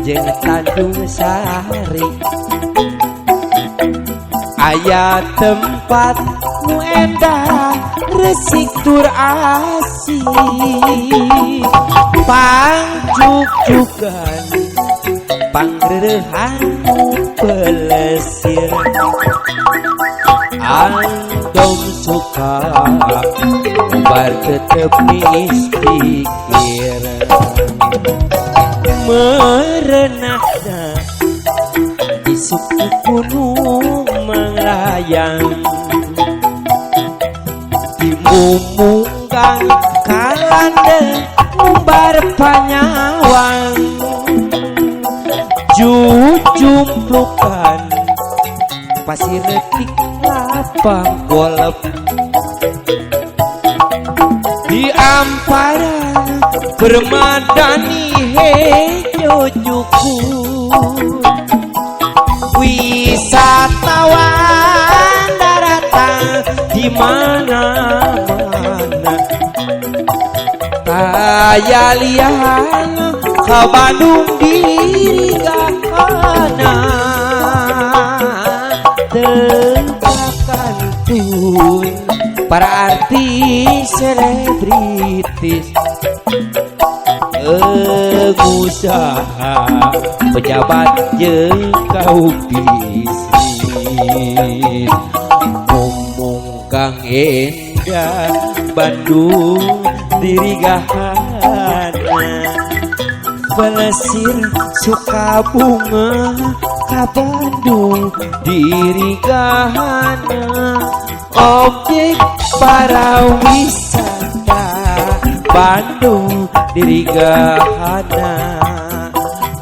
jeung Tanjung Sari aya tempat nu endah resik tur asik pangjug-jugan pangreurehan pelesir andom suka bar tetep pikir merenahna isuk gunung melayang dimumungkan kalande umbar panyawang jujumplukan pasir retik lapang golep di amparan bermadani hejo juku wisatawan daratan di mana-mana kaya lian ka Bandung diri gakana tegakan tun para artis selebritis usaha pejabat jeung kaum bisnis ngomong Kang Endah Bandung diri gahana pelesir Sukabunga ka Bandung diri gahana objek para wisata Bandung diri gahana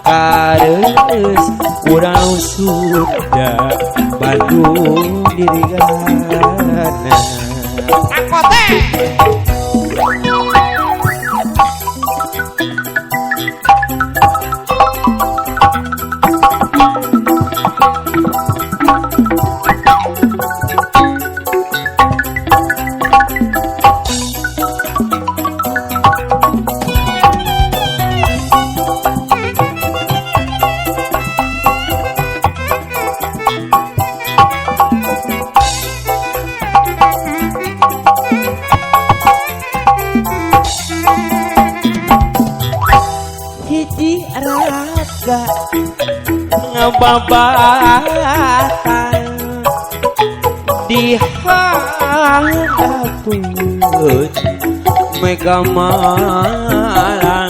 kareus urang sudah Bandung diri gahana akote raga ngebabatan di hadapun Mega Malang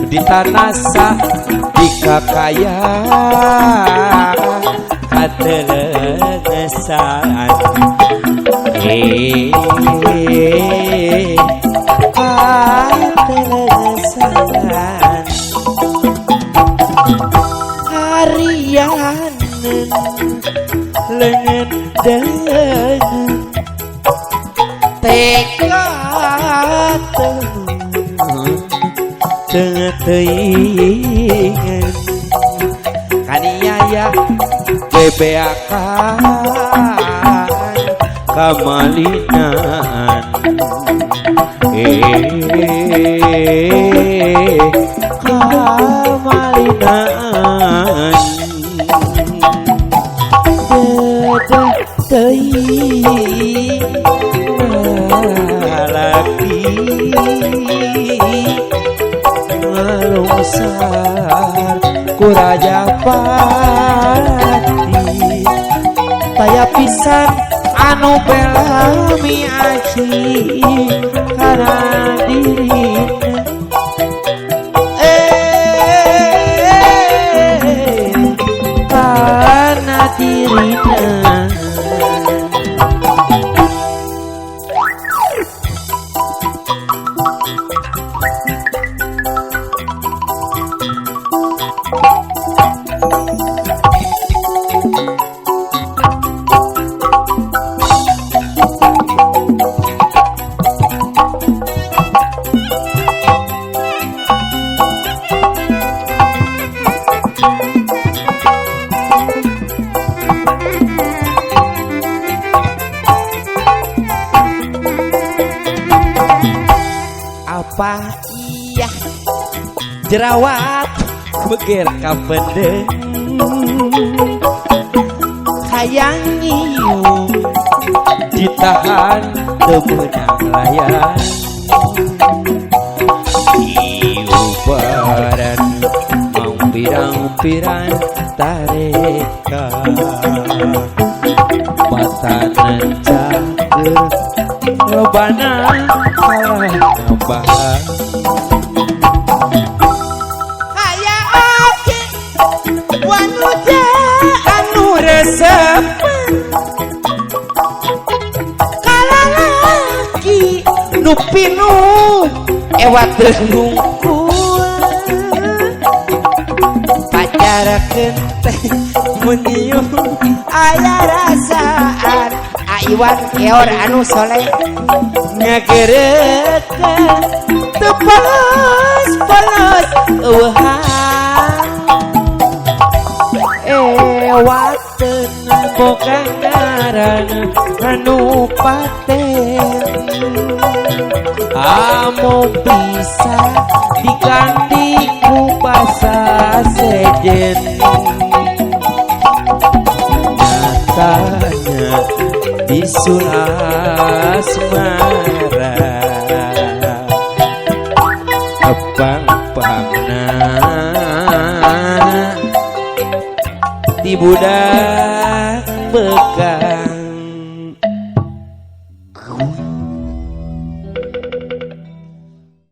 di tanasa di kakaya katelegesan katelegesan harian lengan dengan teka tengah teingan kaniaya bebeakan kamalinan kamalinan dedah teuing lalaki ngalungsar ku Rajapati taya pisan anu belami aji kana dirina kana dirina apa iya jerawat beger ka pendeng hayang nyium ditahan teu meunang layan iubaran mau pirang-pirang tareka patanan cager lobana kalah nambah Aya oge wanuja anu resep kalalaki nu pinu ewat nungkul pacarakeun teh menyium aya rasaan Aiwan keor anu soleh ngagerekeun teu polos-polos eueuhan ewateun boga ngaran anu paten amo bisa diganti ku basa sejen nyatanya disulas marah kepang-pangna di budak bekas